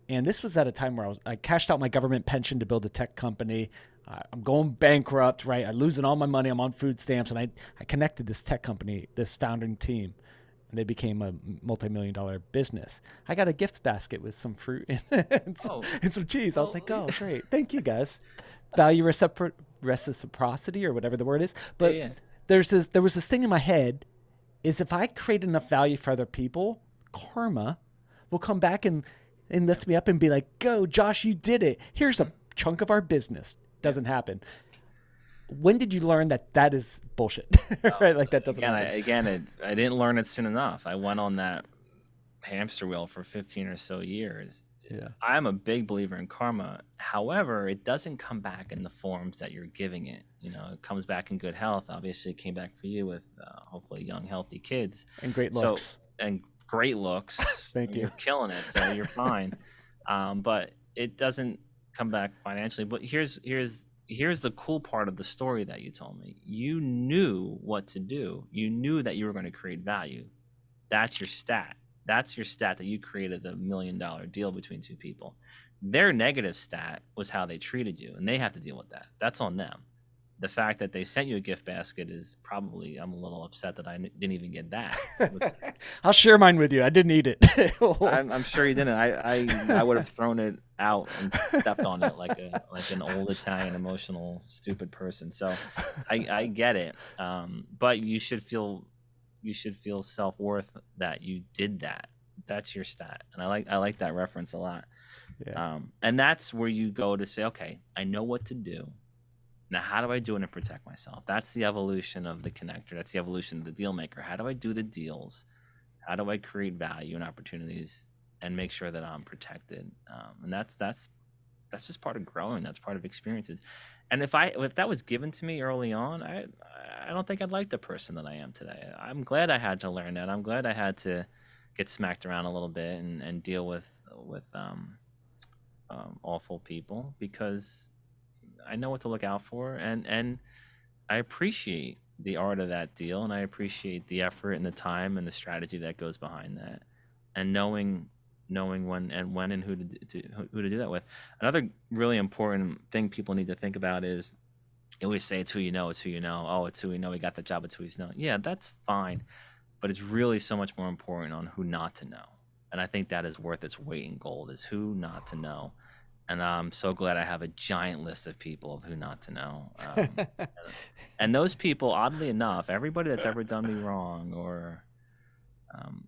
And this was at a time where I cashed out my government pension to build a tech company. I'm going bankrupt, right? I'm losing all my money. I'm on food stamps. And I connected this tech company, this founding team, and they became a multi-million-dollar business. I got a gift basket with some fruit and some cheese. I was like, oh, great. Thank you, guys. Value reciprocity or whatever the word is. But Yeah. there was this thing in my head is if I create enough value for other people, karma will come back and lifts me up and be like, go, Josh, you did it. Here's a chunk of our business. Doesn't happen. When did you learn that is bullshit? Right? Like that doesn't happen. I didn't learn it soon enough. I went on that hamster wheel for 15 or so years. Yeah. I'm a big believer in karma. However, it doesn't come back in the forms that you're giving it. It comes back in good health. Obviously, it came back for you with hopefully young, healthy kids. And great looks. And great looks. Thank you. You're killing it, so you're fine. But it doesn't come back financially. But here's the cool part of the story that you told me. You knew what to do. You knew that you were going to create value. That's your stat. That's your stat that you created the $1 million deal between two people. Their negative stat was how they treated you, and they have to deal with that. That's on them. The fact that they sent you a gift basket is probably, I'm a little upset that I didn't even get that. I'll share mine with you. I didn't eat it. I'm sure you didn't. I would have thrown it out and stepped on it like an old Italian emotional stupid person. So I get it. But you should feel self-worth that you did that. That's your stat. And I like that reference a lot. Yeah. And that's where you go to say, okay, I know what to do. Now, how do I do it and protect myself? That's the evolution of the connector. That's the evolution of the deal maker. How do I do the deals? How do I create value and opportunities and make sure that I'm protected? And that's just part of growing. That's part of experiences. And if that was given to me early on, I don't think I'd like the person that I am today. I'm glad I had to learn that. I'm glad I had to get smacked around a little bit and deal with awful people, because I know what to look out for, and I appreciate the art of that deal, and I appreciate the effort and the time and the strategy that goes behind that, and knowing when and who to do that with. Another really important thing people need to think about is, you always say it's who you know, it's who you know. Oh, it's who we know. We got the job. It's who he's know. Yeah, that's fine, but it's really so much more important on who not to know. And I think that is worth its weight in gold, is who not to know. And I'm so glad I have a giant list of people of who not to know. And those people, oddly enough, everybody that's ever done me wrong, or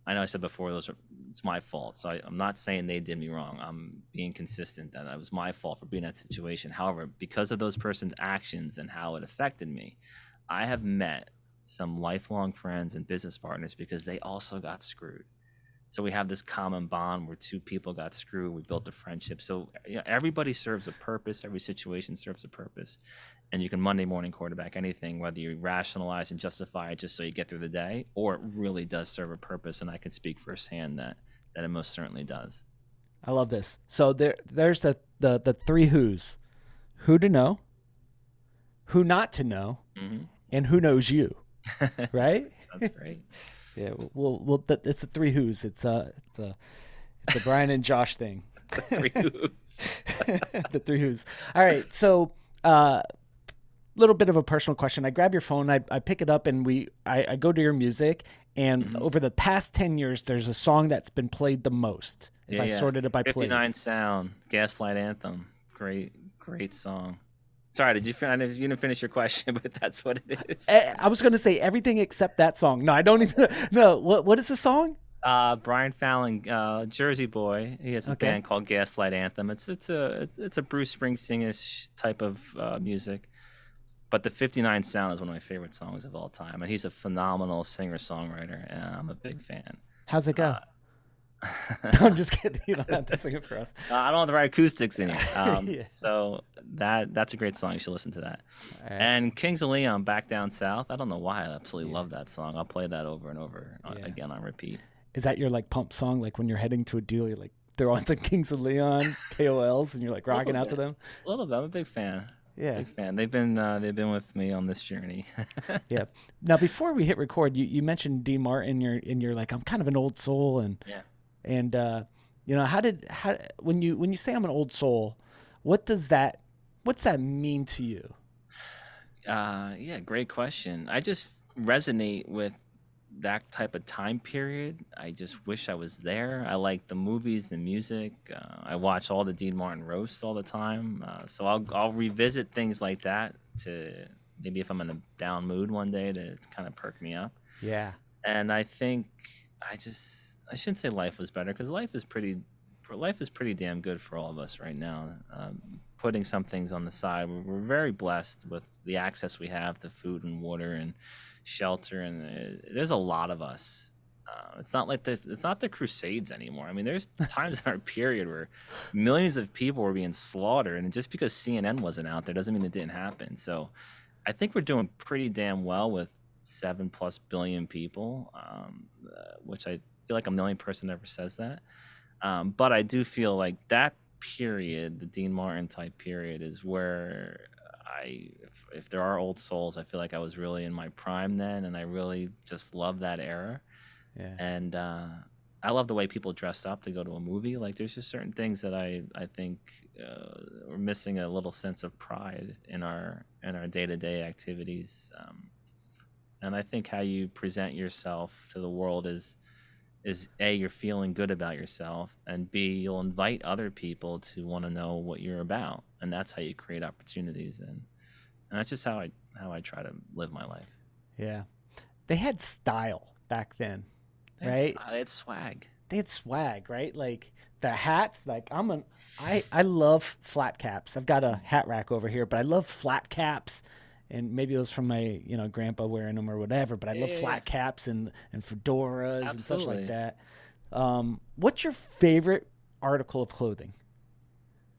I know I said before, it's my fault. So I'm not saying they did me wrong. I'm being consistent that it was my fault for being in that situation. However, because of those person's actions and how it affected me, I have met some lifelong friends and business partners because they also got screwed. So we have this common bond where two people got screwed. We built a friendship. So everybody serves a purpose. Every situation serves a purpose. And you can Monday morning quarterback anything, whether you rationalize and justify it just so you get through the day, or it really does serve a purpose. And I can speak firsthand that it most certainly does. I love this. So there's the three who's: who to know, who not to know, and who knows you. Right? That's great. Yeah, it's the three who's. It's a Brian and Josh thing. The three who's. The three who's. All right, so little bit of a personal question. I grab your phone, I pick it up, and I go to your music. And over the past 10 years, there's a song that's been played the most. If I sorted it by 59 place. Sound, Gaslight Anthem. Great song. Sorry, you didn't finish your question, but that's what it is. I was going to say everything except that song. No, I don't even know. What is the song? Brian Fallon, Jersey boy. He has a band called Gaslight Anthem. It's a Bruce Springsteen-ish type of music. But the 59 Sound is one of my favorite songs of all time, and he's a phenomenal singer-songwriter, and I'm a big fan. How's it go? No, I'm just kidding. You don't have to sing it for us. I don't have the right acoustics in it. So that's a great song. You should listen to that. Right. And Kings of Leon, Back Down South. I don't know why. I absolutely love that song. I'll play that over and over again on repeat. Is that your pump song? Like when you're heading to a deal, you're like throw on some Kings of Leon, KOLs, and you're like rocking out to them? A little bit. I'm a big fan. Yeah. Big fan. They've been with me on this journey. Yeah. Now, before we hit record, you mentioned D Martin. You're like, I'm kind of an old soul, Yeah. and how when you say I'm an old soul, what does that what's that mean to you? Yeah, great question. I just resonate with that type of time period. I just wish I was there. I like the movies, the music. I watch all the Dean Martin roasts all the time. So I'll revisit things like that to maybe if I'm in a down mood one day to kind of perk me up. Yeah. And I think I shouldn't say life was better because life is pretty damn good for all of us right now. Putting some things on the side, we're very blessed with the access we have to food and water and shelter, and there's a lot of us. It's not like this. It's not the Crusades anymore. I mean, there's times in our period where millions of people were being slaughtered, and just because CNN wasn't out there doesn't mean it didn't happen. So I think we're doing pretty damn well with 7+ billion people, which I feel like I'm the only person that ever says that. But I do feel like that period, the Dean Martin type period, is where if there are old souls, I feel like I was really in my prime then, and I really just love that era. Yeah. And I love the way people dressed up to go to a movie. Like, there's just certain things that I think we're missing a little sense of pride in our day to day activities. And I think how you present yourself to the world is A, you're feeling good about yourself, and B, you'll invite other people to want to know what you're about, and that's how you create opportunities. And that's just how I try to live my life. Yeah. They had style back then, right? They had swag. They had swag, right? Like the hats. Like I love flat caps. I've got a hat rack over here, but I love flat caps. And maybe it was from my grandpa wearing them or whatever. But I Yeah, love yeah, yeah. flat caps and fedoras and such like Absolutely. that. What's your favorite article of clothing?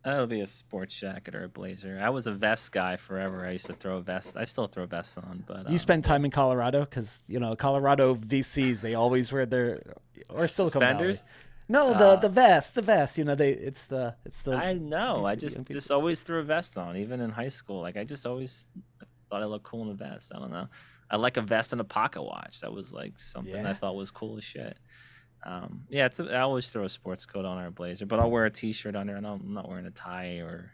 That'll be a sports jacket or a blazer. I was a vest guy forever. I used to throw a vest. I still throw vests on, but You spend time in Colorado because Colorado VCs they always wear their or Silicon Valley. suspenders. No, Uh, the vest. They it's the I know. I VC, young just people. always threw a vest on, even in high school. Like, I just always thought I looked cool in a vest. I don't know. I like a vest and a pocket watch. That was like something I Yeah, thought was cool as shit. Yeah, I always throw a sports coat on or a blazer, but I'll wear a t-shirt under, and I'm not wearing a tie or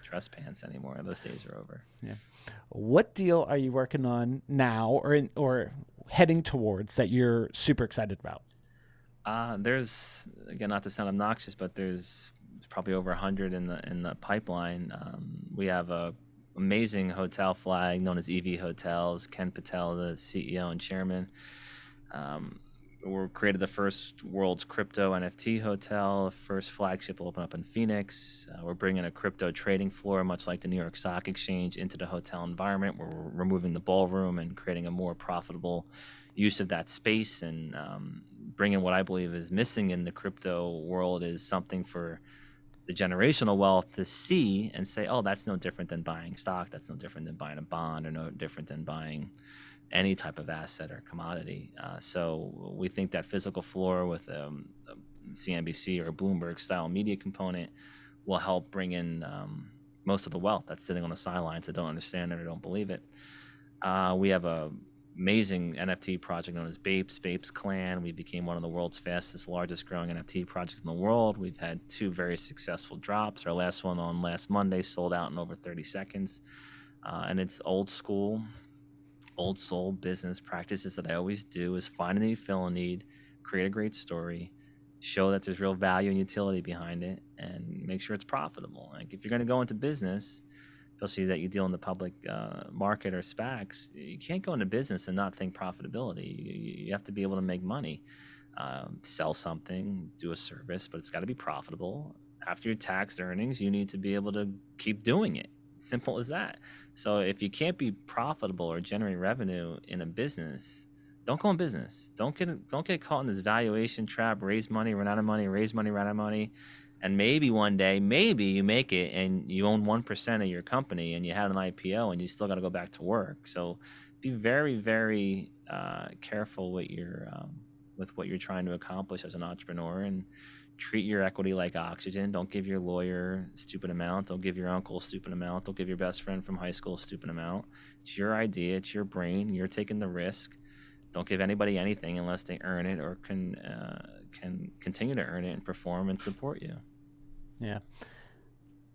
dress pants anymore. Those days are over. yeah. What deal are you working on now, or heading towards that you're super excited about? There's, again, not to sound obnoxious, but there's probably over 100 in the pipeline. We have a amazing hotel flag known as EV Hotels. Ken Patel, the CEO and chairman. Um, we created the first world's crypto NFT hotel. The first flagship will open up in Phoenix. We're bringing a crypto trading floor, much like the New York Stock Exchange, into the hotel environment. We're removing the ballroom and creating a more profitable use of that space, and bringing what I believe is missing in the crypto world is something for the generational wealth to see and say, oh, that's no different than buying stock. That's no different than buying a bond, or no different than buying any type of asset or commodity. So we think that physical floor with a CNBC or a Bloomberg style media component will help bring in most of the wealth that's sitting on the sidelines that don't understand it or don't believe it. We have a amazing NFT project known as Bapes Clan. We became one of the world's fastest, largest growing NFT projects in the world. We've had two very successful drops. Our last one on last Monday sold out in over 30 seconds. And it's old soul business practices that I always do is find a need, fill a need, create a great story, show that there's real value and utility behind it, and make sure it's profitable. Like, if you're going to go into business, especially that you deal in the public market or SPACs, you can't go into business and not think profitability. You have to be able to make money, sell something, do a service, but it's got to be profitable. After your taxed earnings, you need to be able to keep doing it. Simple as that. So if you can't be profitable or generate revenue in a business, don't go in business. Don't get caught in this valuation trap. Raise money, run out of money. Raise money, run out of money. And maybe one day, maybe you make it and you own 1% of your company and you had an IPO and you still got to go back to work. So be very, very careful with with what you're trying to accomplish as an entrepreneur, and treat your equity like oxygen. Don't give your lawyer a stupid amount. Don't give your uncle a stupid amount. Don't give your best friend from high school a stupid amount. It's your idea. It's your brain. You're taking the risk. Don't give anybody anything unless they earn it or can continue to earn it and perform and support you. Yeah.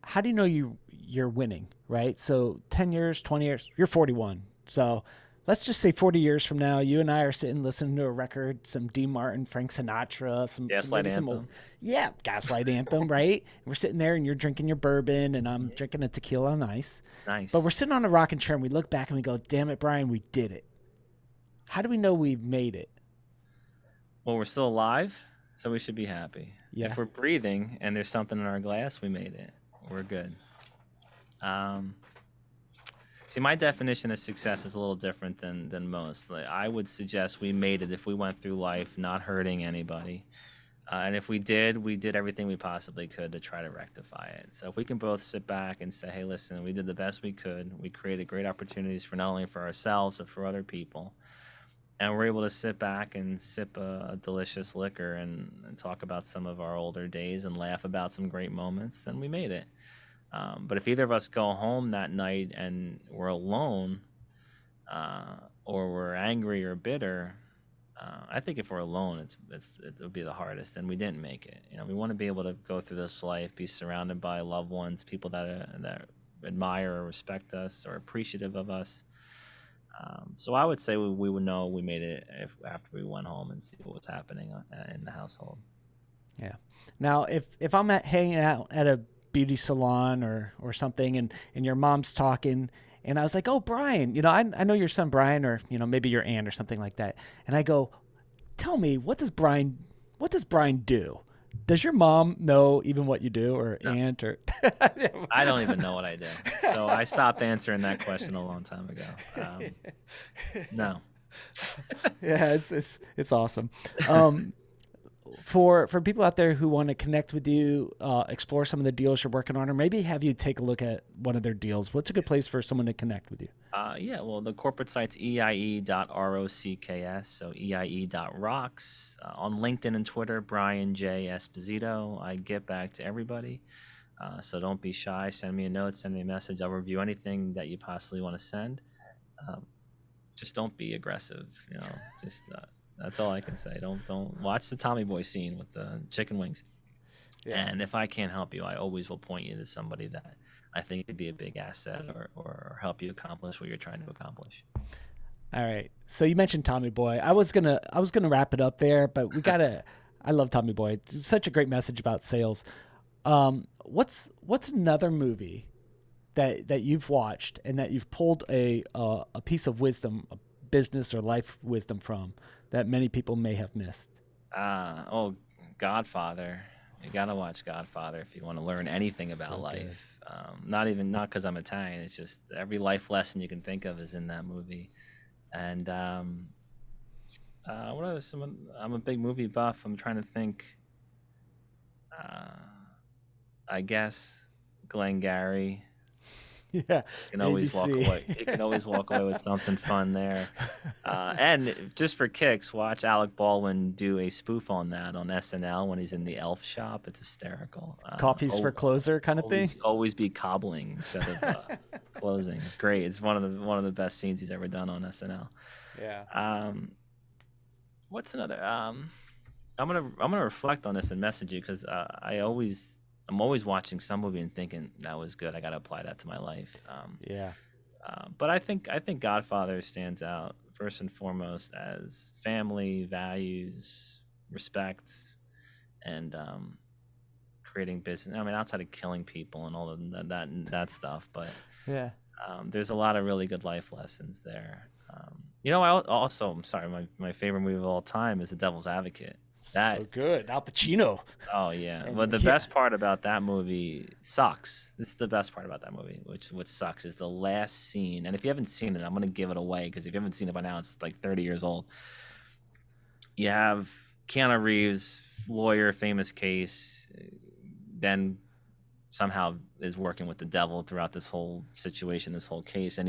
How do you know you're winning, right? So 10 years, 20 years, you're 41. So let's just say 40 years from now, you and I are sitting listening to a record, some Dean Martin, Frank Sinatra, some Gaslight maybe some old, anthem. yeah, Gaslight Anthem, right? And we're sitting there and you're drinking your bourbon and I'm drinking a tequila on ice. But we're Nice. sitting on a rocking chair and we look back and we go, damn it, Brian, we did it. How do we know we've made it? Well, we're still alive, so we should be happy. Yeah. If we're breathing and there's something in our glass, we made it. We're good. Um, See, my definition of success is a little different than most. Like, I would suggest we made it if we went through life not hurting anybody. And if we did everything we possibly could to try to rectify it. So if we can both sit back and say, hey, listen, we did the best we could. We created great opportunities for not only for ourselves, but for other people. And we're able to sit back and sip a delicious liquor and talk about some of our older days and laugh about some great moments, then we made it. But if either of us go home that night and we're alone, or we're angry or bitter, I think if we're alone, it would be the hardest, and we didn't make it. We want to be able to go through this life, be surrounded by loved ones, people that admire or respect us or appreciative of us. So I would say we would know we made it after we went home and see what was happening in the household. Yeah. Now, if I'm hanging out at a beauty salon or something, and your mom's talking, and I was like, "Oh, Brian, I know your son Brian, or maybe your aunt or something like that," and I go, "Tell me, what does Brian do?" Does your mom know even what you do, or No, aunt, or? I don't even know what I do. So I stopped answering that question a long time ago. No. Yeah, it's awesome. Um, for people out there who want to connect with you, explore some of the deals you're working on, or maybe have you take a look at one of their deals, what's a good place for someone to connect with you? Yeah, well, the corporate site's eie.rocks, so eie.rocks. On LinkedIn and Twitter, Brian J. Esposito. I get back to everybody, so don't be shy. Send me a note, send me a message. I'll review anything that you possibly want to send. Um, just don't be aggressive, just that's all I can say. Don't watch the Tommy Boy scene with the chicken wings. Yeah. And if I can't help you, I always will point you to somebody that I think could be a big asset or help you accomplish what you're trying to accomplish. All right. So you mentioned Tommy Boy. I was gonna wrap it up there, but we gotta. I love Tommy Boy. It's such a great message about sales. What's another movie that you've watched and that you've pulled a piece of wisdom, a business or life wisdom from that many people may have missed? Oh, Godfather. You gotta watch Godfather if you want to learn anything about So good. life. Not because I'm Italian. It's just every life lesson you can think of is in that movie. And what are some? I'm a big movie buff. I'm trying to think. Uh, I guess Glengarry. Yeah, Can always walk ABC. away. You can always walk away with something fun there. And just for kicks, watch Alec Baldwin do a spoof on that on SNL when he's in the elf shop. It's hysterical. Coffees for closer kind of thing. Always be cobbling instead of closing. It's great. It's one of the best scenes he's ever done on SNL. Yeah. Um, what's another? I'm gonna reflect on this and message you because I'm always watching some movie and thinking that was good. I got to apply that to my life. Yeah. But I think Godfather stands out first and foremost as family values, respect, and creating business. I mean, outside of killing people and all of that stuff, but Yeah. there's a lot of really good life lessons there. I'm sorry, my favorite movie of all time is The Devil's Advocate. That So good. Al Pacino. Oh yeah, And but the yeah. best part about that movie sucks. This is the best part about that movie, what sucks is the last scene. And if you haven't seen it, I'm gonna give it away because if you haven't seen it by now, it's like 30 years old. You have Keanu Reeves, lawyer, famous case, then somehow is working with the devil throughout this whole situation, this whole case, and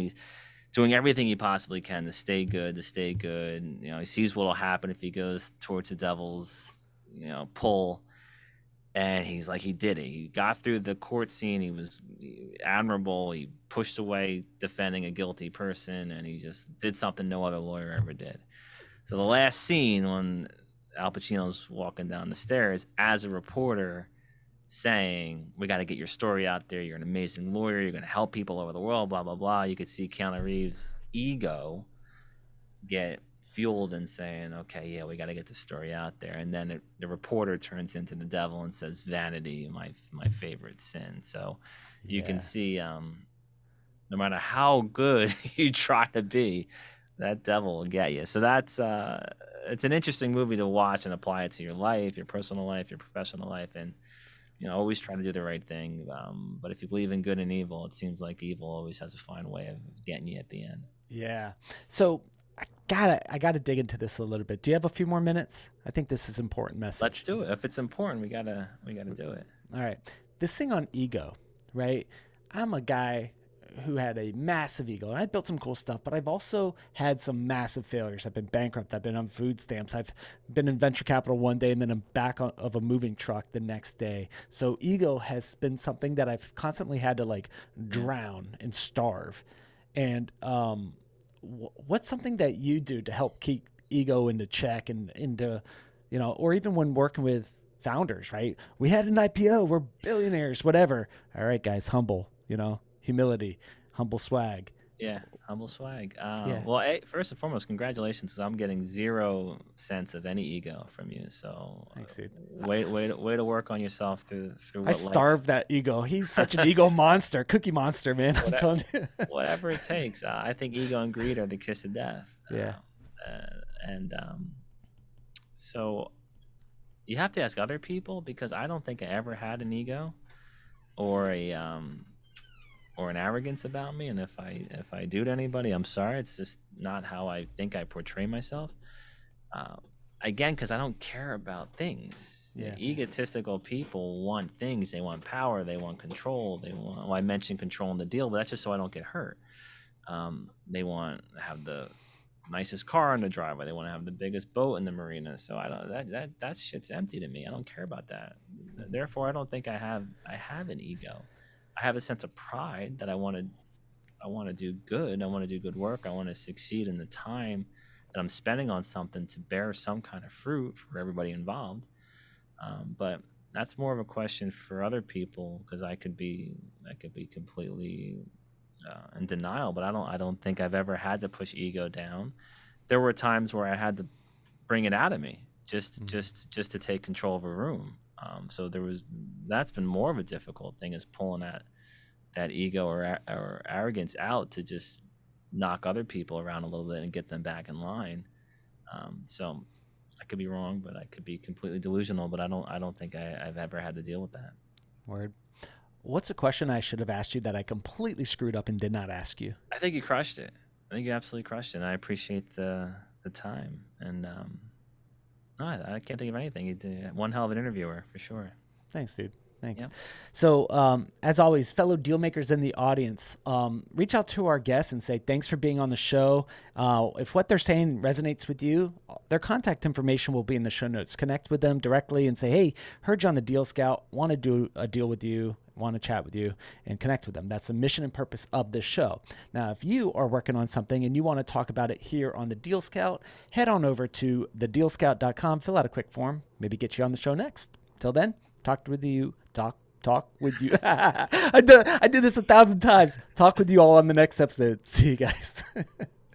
doing everything he possibly can to stay good, And, he sees what'll happen if he goes towards the devil's, pull. And he's like, he did it. He got through the court scene. He was admirable. He pushed away defending a guilty person, and he just did something no other lawyer ever did. So the last scene, when Al Pacino's walking down the stairs as a reporter saying, we got to get your story out there. You're an amazing lawyer. You're going to help people over the world, blah, blah, blah. You could see Keanu Reeves' ego get fueled and saying, okay, yeah, we got to get the story out there. And then the reporter turns into the devil and says, vanity, my favorite sin. So you can see, no matter how good you try to be, that devil will get you. So that's it's an interesting movie to watch and apply it to your life, your personal life, your professional life, and always try to do the right thing. But if you believe in good and evil, it seems like evil always has a fine way of getting you at the end. Yeah. So I gotta dig into this a little bit. Do you have a few more minutes? I think this is important message. Let's do it. If it's important, we gotta do it. All right. This thing on ego, right? I'm a guy who had a massive ego, and I built some cool stuff, but I've also had some massive failures. I've been bankrupt. I've been on food stamps. I've been in venture capital one day, and then I'm back of a moving truck the next day. So ego has been something that I've constantly had to like drown and starve. And what's something that you do to help keep ego into check and into, or even when working with founders, right? We had an IPO, we're billionaires, whatever. All right, guys, humble, humility, humble swag. Yeah, humble swag. Well, first and foremost, congratulations, because I'm getting zero sense of any ego from you. So thanks, dude. Way to work on yourself through. I starved that ego. He's such an ego monster, cookie monster, man. I'm telling you. Whatever it takes. I think ego and greed are the kiss of death. Yeah. So you have to ask other people, because I don't think I ever had an ego or or an arrogance about me. And if I do to anybody, I'm sorry. It's just not how I think I portray myself. Again, because I don't care about things. Yeah. Egotistical people want things. They want power. They want control. I mentioned control in the deal, but that's just so I don't get hurt. They want to have the nicest car in the driveway. They want to have the biggest boat in the marina. So I don't. That shit's empty to me. I don't care about that. Therefore, I don't think I have an ego. I have a sense of pride that I want to do good. I want to do good work. I want to succeed in the time that I'm spending on something to bear some kind of fruit for everybody involved. But that's more of a question for other people, because I could be completely in denial. But I don't think I've ever had to push ego down. There were times where I had to bring it out of me just to take control of a room. So that's been more of a difficult thing, is pulling that ego or arrogance out to just knock other people around a little bit and get them back in line. So I could be wrong, but I could be completely delusional, but I don't think I've ever had to deal with that. Word. What's a question I should have asked you that I completely screwed up and did not ask you? I think you crushed it. I think you absolutely crushed it. And I appreciate the time. And no, I can't think of anything. You did one hell of an interviewer, for sure. Thanks, dude. Thanks. Yep. So, as always, fellow deal makers in the audience, reach out to our guests and say thanks for being on the show. If what they're saying resonates with you, their contact information will be in the show notes. Connect with them directly and say, hey, heard you on the Deal Scout, want to do a deal with you, want to chat with you, and connect with them. That's the mission and purpose of this show. Now, if you are working on something and you want to talk about it here on the Deal Scout, head on over to thedealscout.com, fill out a quick form, maybe get you on the show next. Till then, talk with you. I do this 1,000 times. Talk with you all on the next episode. See you guys.